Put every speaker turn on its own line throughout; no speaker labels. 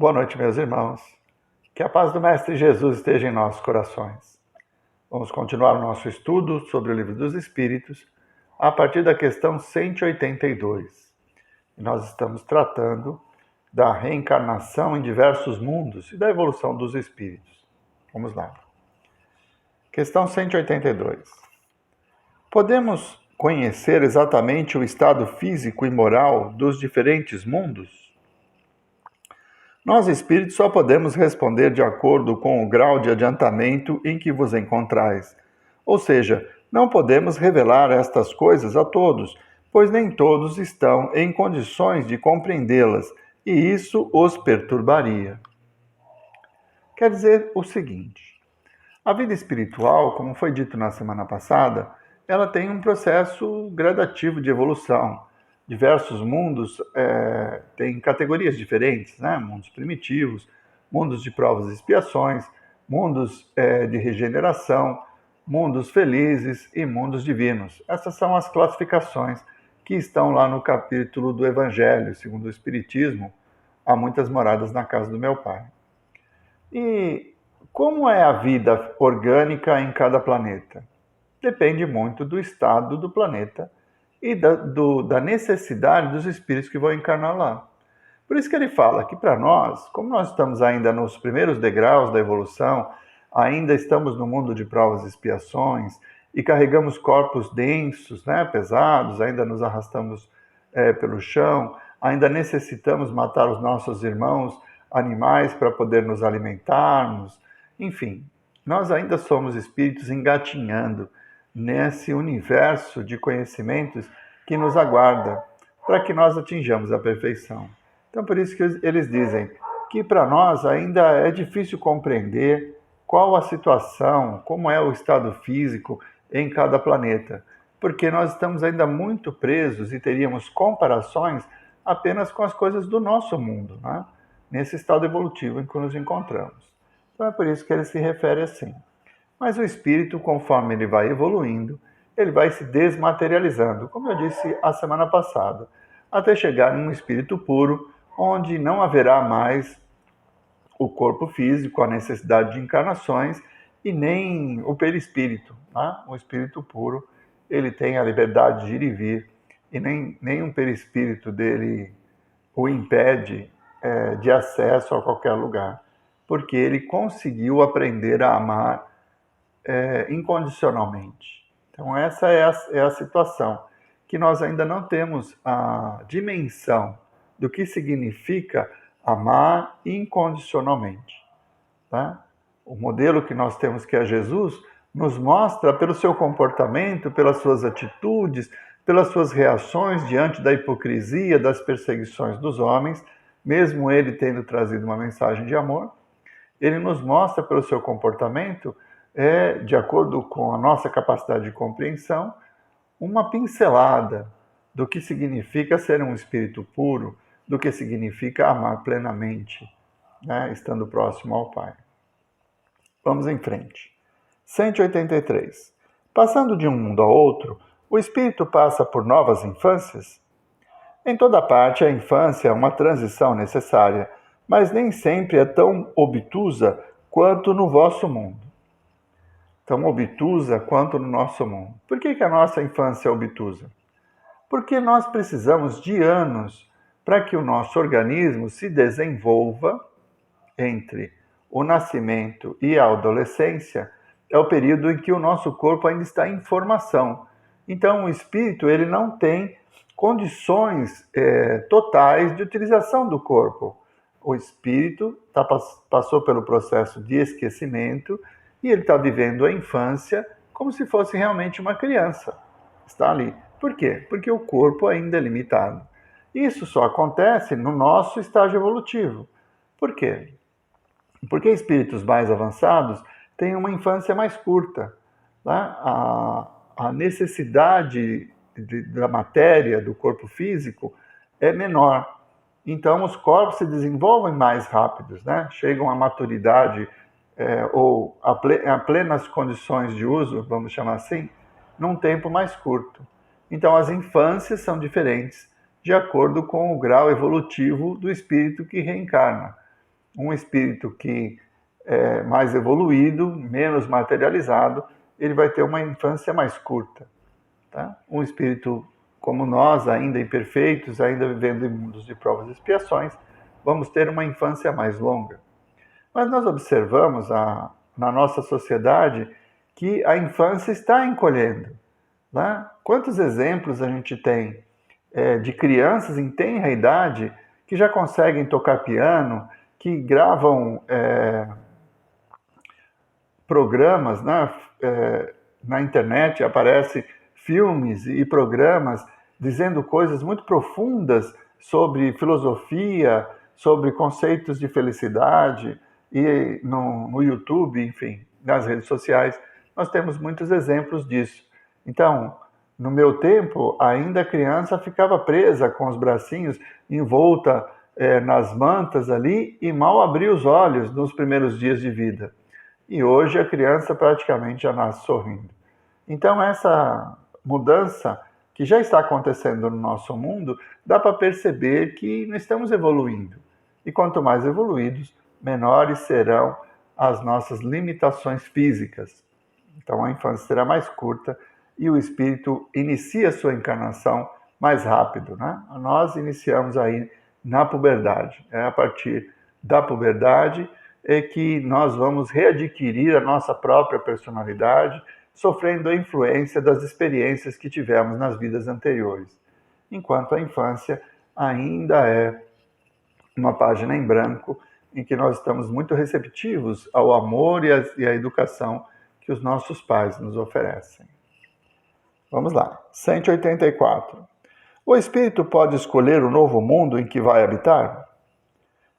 Boa noite, meus irmãos. Que a paz do Mestre Jesus esteja em nossos corações. Vamos continuar o nosso estudo sobre o Livro dos Espíritos a partir da questão 182. E nós estamos tratando da reencarnação em diversos mundos e da evolução dos espíritos. Vamos lá. Questão 182. Podemos conhecer exatamente o estado físico e moral dos diferentes mundos? Nós, espíritos, só podemos responder de acordo com o grau de adiantamento em que vos encontrais. Ou seja, não podemos revelar estas coisas a todos, pois nem todos estão em condições de compreendê-las, e isso os perturbaria. Quer dizer o seguinte: a vida espiritual, como foi dito na semana passada, ela tem um processo gradativo de evolução. Diversos mundos têm categorias diferentes, né? Mundos primitivos, mundos de provas e expiações, mundos de regeneração, mundos felizes e mundos divinos. Essas são as classificações que estão lá no capítulo do Evangelho, segundo o Espiritismo, há muitas moradas na casa do meu Pai. E como é a vida orgânica em cada planeta? Depende muito do estado do planeta e da necessidade dos espíritos que vão encarnar lá. Por isso que ele fala que para nós, como nós estamos ainda nos primeiros degraus da evolução, ainda estamos no mundo de provas e expiações e carregamos corpos densos, né, pesados, ainda nos arrastamos pelo chão, ainda necessitamos matar os nossos irmãos animais para poder nos alimentarmos, enfim, nós ainda somos espíritos engatinhando nesse universo de conhecimentos que nos aguarda para que nós atinjamos a perfeição. Então, por isso que eles dizem que para nós ainda é difícil compreender qual a situação, como é o estado físico em cada planeta, porque nós estamos ainda muito presos e teríamos comparações apenas com as coisas do nosso mundo, né? Nesse estado evolutivo em que nos encontramos. Então é por isso que ele se refere assim. Mas o espírito, conforme ele vai evoluindo, ele vai se desmaterializando, como eu disse a semana passada, até chegar em um espírito puro, onde não haverá mais o corpo físico, a necessidade de encarnações e nem o perispírito. Né? O espírito puro, ele tem a liberdade de ir e vir, e nem um perispírito dele o impede de acesso a qualquer lugar, porque ele conseguiu aprender a amar incondicionalmente. Então essa é a situação, que nós ainda não temos a dimensão do que significa amar incondicionalmente. Tá? O modelo que nós temos, que é Jesus, nos mostra pelo seu comportamento, pelas suas atitudes, pelas suas reações diante da hipocrisia, das perseguições dos homens, mesmo ele tendo trazido uma mensagem de amor, ele nos mostra pelo seu comportamento, de acordo com a nossa capacidade de compreensão, uma pincelada do que significa ser um espírito puro, do que significa amar plenamente, né, estando próximo ao Pai. Vamos em frente. 183. Passando de um mundo a outro, o espírito passa por novas infâncias? Em toda parte, a infância é uma transição necessária, mas nem sempre é tão obtusa quanto no vosso mundo. Tão obtusa quanto no nosso mundo. Por que a nossa infância é obtusa? Porque nós precisamos de anos para que o nosso organismo se desenvolva. Entre o nascimento e a adolescência é o período em que o nosso corpo ainda está em formação. Então, o espírito ele não tem condições totais de utilização do corpo. O espírito passou pelo processo de esquecimento e ele está vivendo a infância como se fosse realmente uma criança. Está ali. Por quê? Porque o corpo ainda é limitado. Isso só acontece no nosso estágio evolutivo. Por quê? Porque espíritos mais avançados têm uma infância mais curta. Tá? A necessidade da matéria, do corpo físico, é menor. Então, os corpos se desenvolvem mais rápidos, né? Chegam à maturidade ou a plenas condições de uso, vamos chamar assim, num tempo mais curto. Então, as infâncias são diferentes, de acordo com o grau evolutivo do espírito que reencarna. Um espírito que é mais evoluído, menos materializado, ele vai ter uma infância mais curta. Tá? Um espírito como nós, ainda imperfeitos, ainda vivendo em mundos de provas e expiações, vamos ter uma infância mais longa. Mas nós observamos na nossa sociedade que a infância está encolhendo. Né? Quantos exemplos a gente tem de crianças em tenra idade que já conseguem tocar piano, que gravam programas, né? Na internet aparecem filmes e programas dizendo coisas muito profundas sobre filosofia, sobre conceitos de felicidade, e no YouTube, enfim, nas redes sociais, nós temos muitos exemplos disso. Então, no meu tempo, ainda a criança ficava presa com os bracinhos envolta nas mantas ali e mal abria os olhos nos primeiros dias de vida. E hoje a criança praticamente já nasce sorrindo. Então essa mudança que já está acontecendo no nosso mundo, dá para perceber que nós estamos evoluindo. E quanto mais evoluídos, menores serão as nossas limitações físicas. Então a infância será mais curta e o espírito inicia sua encarnação mais rápido, né? Nós iniciamos aí na puberdade. É a partir da puberdade é que nós vamos readquirir a nossa própria personalidade, sofrendo a influência das experiências que tivemos nas vidas anteriores. Enquanto a infância ainda é uma página em branco em que nós estamos muito receptivos ao amor e à educação que os nossos pais nos oferecem. Vamos lá. 184. O espírito pode escolher o novo mundo em que vai habitar?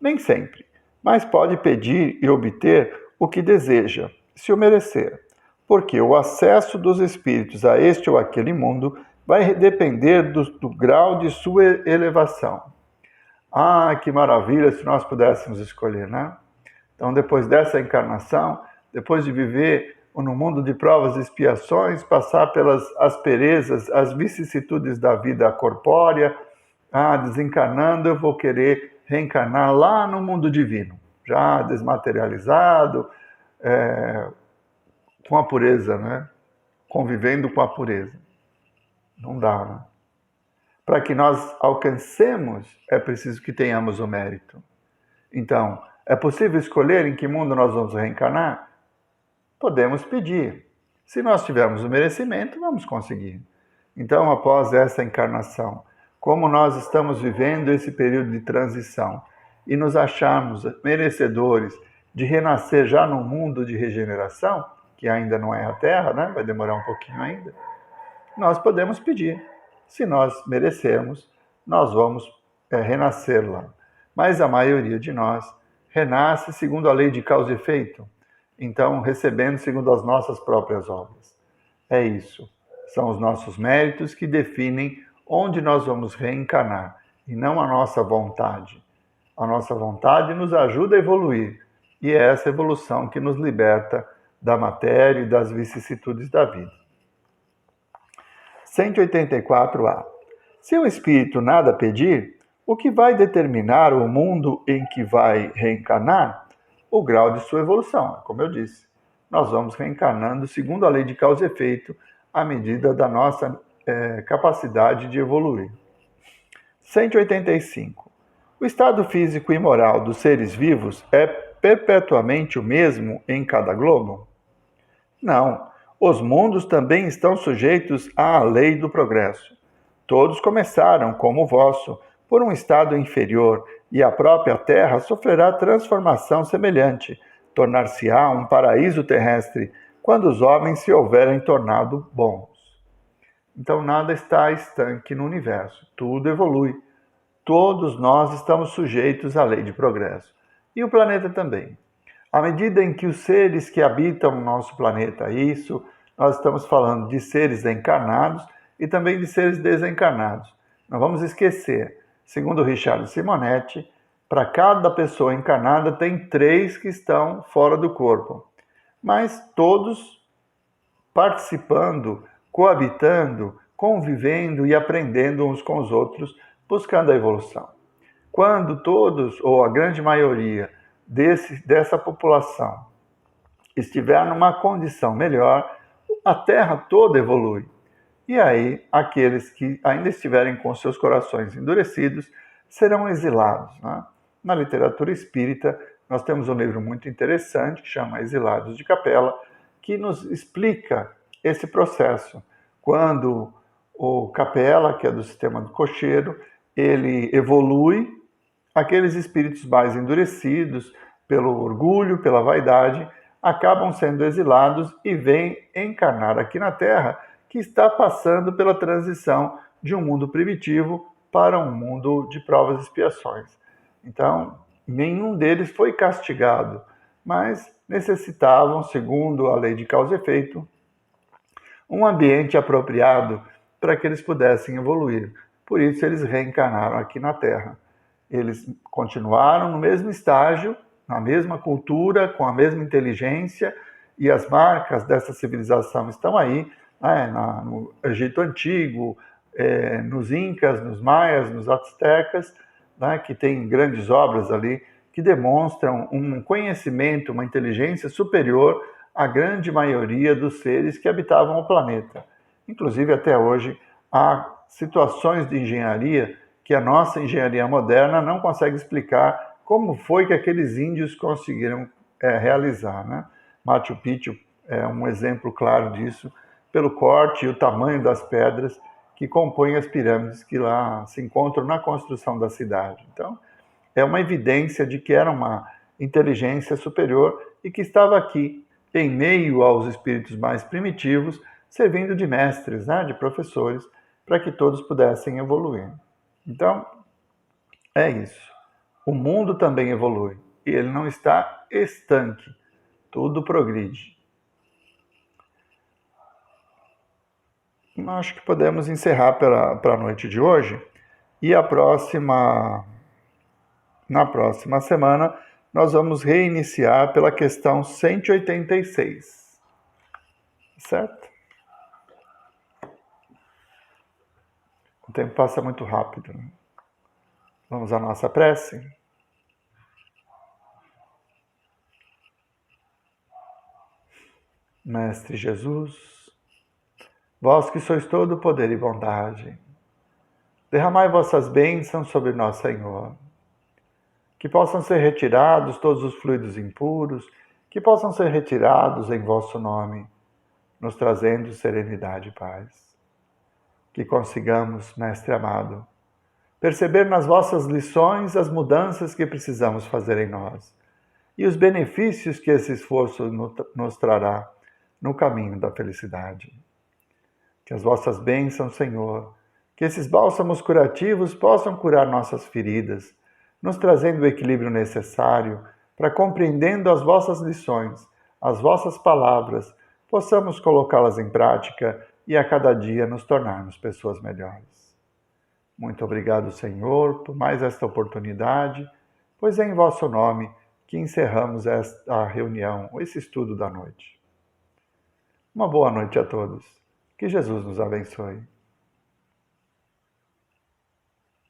Nem sempre, mas pode pedir e obter o que deseja, se o merecer, porque o acesso dos espíritos a este ou aquele mundo vai depender do grau de sua elevação. Ah, que maravilha se nós pudéssemos escolher, né? Então, depois dessa encarnação, depois de viver no mundo de provas e expiações, passar pelas asperezas, as vicissitudes da vida corpórea, desencarnando, eu vou querer reencarnar lá no mundo divino, já desmaterializado, com a pureza, né? Convivendo com a pureza. Não dá, né? Para que nós alcancemos, é preciso que tenhamos o mérito. Então, é possível escolher em que mundo nós vamos reencarnar? Podemos pedir. Se nós tivermos o merecimento, vamos conseguir. Então, após essa encarnação, como nós estamos vivendo esse período de transição e nos acharmos merecedores de renascer já no mundo de regeneração, que ainda não é a Terra, né? Vai demorar um pouquinho ainda, nós podemos pedir. Se nós merecermos, nós vamos renascer lá. Mas a maioria de nós renasce segundo a lei de causa e efeito, então recebendo segundo as nossas próprias obras. É isso. São os nossos méritos que definem onde nós vamos reencarnar, e não a nossa vontade. A nossa vontade nos ajuda a evoluir, e é essa evolução que nos liberta da matéria e das vicissitudes da vida. 184A. Se o espírito nada pedir, o que vai determinar o mundo em que vai reencarnar? O grau de sua evolução. Como eu disse, nós vamos reencarnando segundo a lei de causa e efeito, à medida da nossa capacidade de evoluir. 185. O estado físico e moral dos seres vivos é perpetuamente o mesmo em cada globo? Não. Os mundos também estão sujeitos à lei do progresso. Todos começaram, como o vosso, por um estado inferior, e a própria Terra sofrerá transformação semelhante, tornar-se-á um paraíso terrestre, quando os homens se houverem tornado bons. Então nada está estanque no universo, tudo evolui. Todos nós estamos sujeitos à lei de progresso. E o planeta também. À medida em que os seres que habitam o nosso planeta, isso, nós estamos falando de seres encarnados e também de seres desencarnados. Não vamos esquecer, segundo Richard Simonetti, para cada pessoa encarnada tem 3 que estão fora do corpo, mas todos participando, coabitando, convivendo e aprendendo uns com os outros, buscando a evolução. Quando todos, ou a grande maioria, dessa população estiver numa condição melhor, a Terra toda evolui. E aí, aqueles que ainda estiverem com seus corações endurecidos serão exilados. Né? Na literatura espírita, nós temos um livro muito interessante que chama Exilados de Capela, que nos explica esse processo. Quando o Capela, que é do sistema do cocheiro, ele evolui, aqueles espíritos mais endurecidos pelo orgulho, pela vaidade, acabam sendo exilados e vêm encarnar aqui na Terra, que está passando pela transição de um mundo primitivo para um mundo de provas e expiações. Então, nenhum deles foi castigado, mas necessitavam, segundo a lei de causa e efeito, um ambiente apropriado para que eles pudessem evoluir. Por isso, eles reencarnaram aqui na Terra. Eles continuaram no mesmo estágio, na mesma cultura, com a mesma inteligência, e as marcas dessa civilização estão aí, no Egito Antigo, nos Incas, nos Maias, nos Aztecas, que tem grandes obras ali que demonstram um conhecimento, uma inteligência superior à grande maioria dos seres que habitavam o planeta. Inclusive, até hoje, há situações de engenharia que a nossa engenharia moderna não consegue explicar como foi que aqueles índios conseguiram realizar. Né? Machu Picchu é um exemplo claro disso, pelo corte e o tamanho das pedras que compõem as pirâmides que lá se encontram na construção da cidade. Então, é uma evidência de que era uma inteligência superior e que estava aqui, em meio aos espíritos mais primitivos, servindo de mestres, de professores, para que todos pudessem evoluir. Então, é isso. O mundo também evolui e ele não está estanque, tudo progride. Acho que podemos encerrar para a noite de hoje e na próxima semana nós vamos reiniciar pela questão 186. Certo? O tempo passa muito rápido. Né? Vamos à nossa prece? Mestre Jesus, vós que sois todo poder e bondade, derramai vossas bênçãos sobre nós, Senhor, que possam ser retirados todos os fluidos impuros, que possam ser retirados em vosso nome, nos trazendo serenidade e paz. Que consigamos, Mestre amado, perceber nas vossas lições as mudanças que precisamos fazer em nós e os benefícios que esse esforço nos trará no caminho da felicidade. Que as vossas bênçãos, Senhor, que esses bálsamos curativos possam curar nossas feridas, nos trazendo o equilíbrio necessário para, compreendendo as vossas lições, as vossas palavras, possamos colocá-las em prática e a cada dia nos tornarmos pessoas melhores. Muito obrigado, Senhor, por mais esta oportunidade, pois é em vosso nome que encerramos esta reunião, esse estudo da noite. Uma boa noite a todos. Que Jesus nos abençoe.